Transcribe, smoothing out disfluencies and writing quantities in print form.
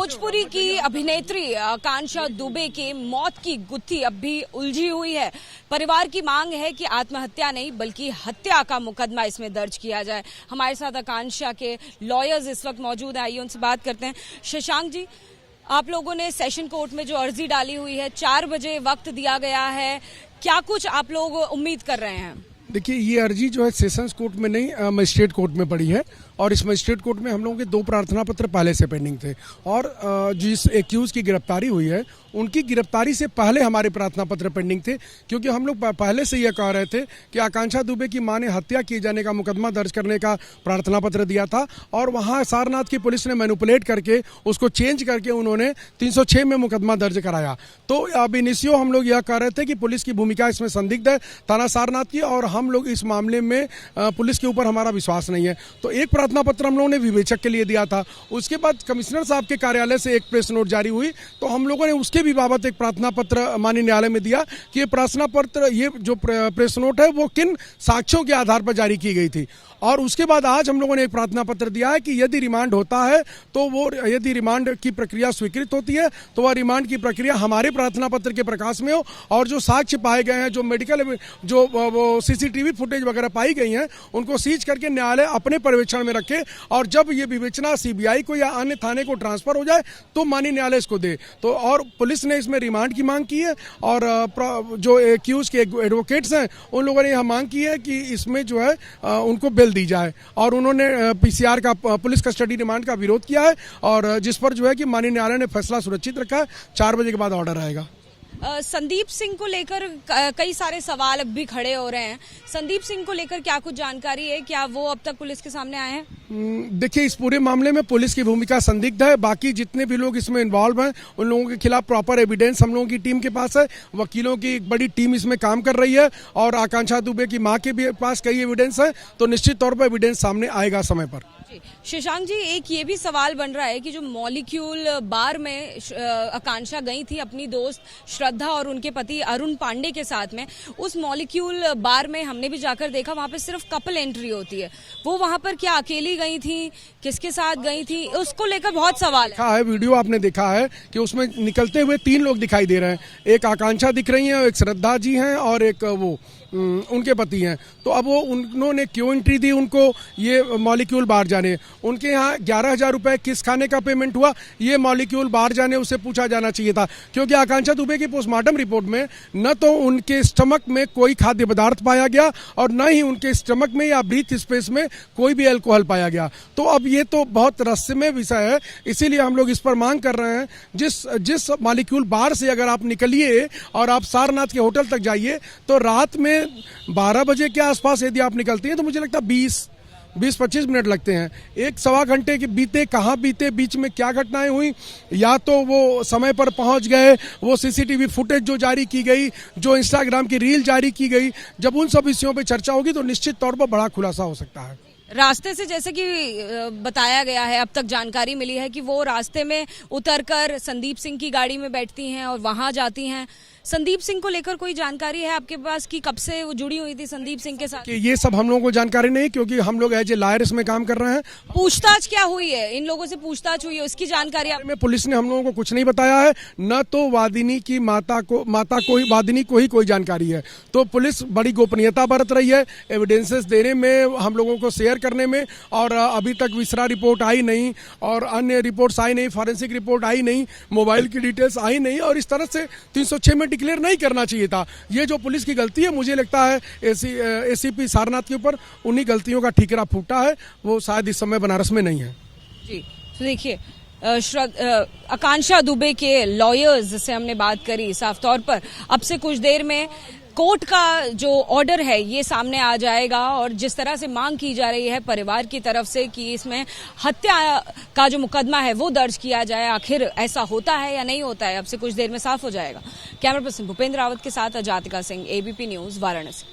भोजपुरी की अभिनेत्री आकांक्षा दुबे के मौत की गुत्थी अब भी उलझी हुई है। परिवार की मांग है कि आत्महत्या नहीं बल्कि हत्या का मुकदमा इसमें दर्ज किया जाए। हमारे साथ आकांक्षा के लॉयर्स इस वक्त मौजूद हैं, आइए उनसे बात करते हैं। शशांक जी, आप लोगों ने सेशन कोर्ट में जो अर्जी डाली हुई है, 4 बजे वक्त दिया गया है, क्या कुछ आप लोग उम्मीद कर रहे हैं? देखिए, ये अर्जी जो है सेशंस कोर्ट में नहीं मजिस्ट्रेट कोर्ट में पड़ी है और इस मजिस्ट्रेट कोर्ट में हम लोगों के 2 प्रार्थना पत्र पहले से पेंडिंग थे और जिस एक्यूज की गिरफ्तारी हुई है उनकी गिरफ्तारी से पहले हमारे प्रार्थना पत्र पेंडिंग थे, क्योंकि हम लोग पहले से यह कह रहे थे कि आकांक्षा दुबे की मां ने हत्या किए जाने का मुकदमा दर्ज करने का प्रार्थना पत्र दिया था और वहां सारनाथ की पुलिस ने मैनिपुलेट करके उसको चेंज करके उन्होंने 306 में मुकदमा दर्ज कराया। तो अब इनिशियो हम लोग यह कह रहे थे कि पुलिस की भूमिका इसमें संदिग्ध है थाना सारनाथ की, और हम लोग इस मामले में पुलिस के ऊपर हमारा विश्वास नहीं है। तो एक प्रार्थना पत्र हम लोगों ने विवेचक के लिए दिया था, उसके बाद कमिश्नर साहब के कार्यालय से एक प्रेस नोट जारी हुई तो हम लोगों ने उसके भी बाबत एक प्रार्थना पत्र माननीय न्यायालय में दिया कि ये प्रार्थना पत्र, ये जो प्रेस नोट है वो किन साक्ष्यों के आधार पर जारी की गई थी। और उसके बाद आज हम लोगों ने एक प्रार्थना पत्र दिया है कि यदि रिमांड होता है तो वो, यदि रिमांड की प्रक्रिया स्वीकृत होती है तो वह रिमांड की प्रक्रिया हमारे प्रार्थना पत्र के प्रकाश में हो और जो साक्ष्य पाए गए हैं, जो मेडिकल जो वो सीसीटीवी फुटेज वगैरह पाई गई हैं, उनको सीज करके न्यायालय अपने पर्यवेक्षण में रखे और जब ये विवेचना सीबीआई को या अन्य थाने को ट्रांसफर हो जाए तो माननीय न्यायालय इसको दे। तो और पुलिस ने इसमें रिमांड की मांग की है और जो एक्यूज के एडवोकेट्स हैं उन लोगों ने यह मांग की है कि इसमें जो है उनको बेल दी जाए और उन्होंने पीसीआर का, पुलिस कस्टडी रिमांड का विरोध किया है और जिस पर जो है कि माननीय न्यायालय ने फैसला सुरक्षित रखा है। 4 बजे के बाद ऑर्डर आएगा। संदीप सिंह को लेकर कई सारे सवाल अब भी खड़े हो रहे हैं। संदीप सिंह को लेकर क्या कुछ जानकारी है? क्या वो अब तक पुलिस के सामने आए हैं? देखिए, इस पूरे मामले में पुलिस की भूमिका संदिग्ध है। बाकी जितने भी लोग इसमें इन्वॉल्व हैं उन लोगों के खिलाफ प्रॉपर एविडेंस हम लोगों की टीम के पास है। वकीलों की एक बड़ी टीम इसमें काम कर रही है और आकांक्षा दुबे की मां के भी पास कई एविडेंस है, तो निश्चित तौर पर एविडेंस सामने आएगा समय पर। शशांक जी, एक ये भी सवाल बन रहा है कि जो मॉलिक्यूल बार में आकांक्षा गई थी अपनी दोस्त श्रद्धा और उनके पति अरुण पांडे के साथ में, उस मॉलिक्यूल बार में हमने भी जाकर देखा, वहां पे सिर्फ कपल एंट्री होती है। वो वहां पर क्या अकेली गई थी, किसके साथ गई थी, उसको लेकर बहुत सवाल है। वीडियो आपने देखा है कि उसमें निकलते हुए 3 लोग दिखाई दे रहे हैं, एक आकांक्षा दिख रही है, एक श्रद्धा जी हैं और एक वो उनके पति हैं। तो अब वो उन्होंने क्यों एंट्री दी उनको ये मॉलिक्यूल बार जाने, उनके यहाँ 11,000 रुपए किस खाने का पेमेंट हुआ ये मॉलिक्यूल बार जाने उससे पूछा जाना चाहिए था, क्योंकि आकांक्षा दुबे की पोस्टमार्टम रिपोर्ट में न तो उनके स्टमक में कोई खाद्य पदार्थ पाया गया और न ही उनके स्टमक में या ब्रीथ स्पेस में कोई भी अल्कोहल पाया गया। तो अब ये तो बहुत रहस्यमय विषय है, इसीलिए हम लोग इस पर मांग कर रहे हैं जिस मॉलिक्यूल बार से अगर आप निकलिए और आप सारनाथ के होटल तक जाइए तो रात में 12 बजे के आसपास यदि आप निकलती हैं तो मुझे लगता है 20-25 मिनट लगते हैं। 1-1.25 घंटे के बीते, कहाँ बीते, बीच में क्या घटनाएं हुई, या तो वो समय पर पहुंच गए, वो सीसीटीवी फुटेज जो जारी की गई, जो इंस्टाग्राम की रील जारी की गई, जब उन सब विषयों पे चर्चा होगी तो निश्चित तौर पर बड़ा खुलासा हो सकता है। रास्ते से जैसे कि बताया गया है, अब तक जानकारी मिली है कि वो रास्ते में उतरकर संदीप सिंह की गाड़ी में बैठती हैं और वहां जाती हैं। संदीप सिंह को लेकर कोई जानकारी है आपके पास कि कब से वो जुड़ी हुई थी संदीप सिंह के साथ? ये सब हम लोगों को जानकारी नहीं, क्योंकि हम लोग एज ए लॉयर इसमें काम कर रहे हैं। पूछताछ क्या हुई है, इन लोगों से पूछताछ हुई है, उसकी जानकारी में पुलिस ने हम लोगों को कुछ नहीं बताया है, न तो वादिनी की माता को ही कोई जानकारी है। तो पुलिस बड़ी गोपनीयता बरत रही है एविडेंसेस देने में, हम लोगों को शेयर करने में, और अभी तक विसरा रिपोर्ट आई नहीं और अन्य रिपोर्ट्स आई नहीं, फॉरेंसिक रिपोर्ट आई नहीं, मोबाइल की डिटेल्स आई नहीं, और इस तरह से 306 में डिक्लेयर नहीं करना चाहिए था। ये जो पुलिस की गलती है, मुझे लगता है एसीपी सारनाथ के ऊपर उन्हीं गलतियों का ठीकरा फूटा है, वो शायद इस समय बनारस में नहीं है। जी तो देखिए, आकांक्षा दुबे के लॉयर्स से हमने बात करी, साफ तौर पर अब से कुछ देर में कोर्ट का जो ऑर्डर है ये सामने आ जाएगा और जिस तरह से मांग की जा रही है परिवार की तरफ से कि इसमें हत्या का जो मुकदमा है वो दर्ज किया जाए, आखिर ऐसा होता है या नहीं होता है, अब से कुछ देर में साफ हो जाएगा। कैमरा पर्सन भूपेंद्र रावत के साथ अजातिका सिंह, एबीपी न्यूज, वाराणसी।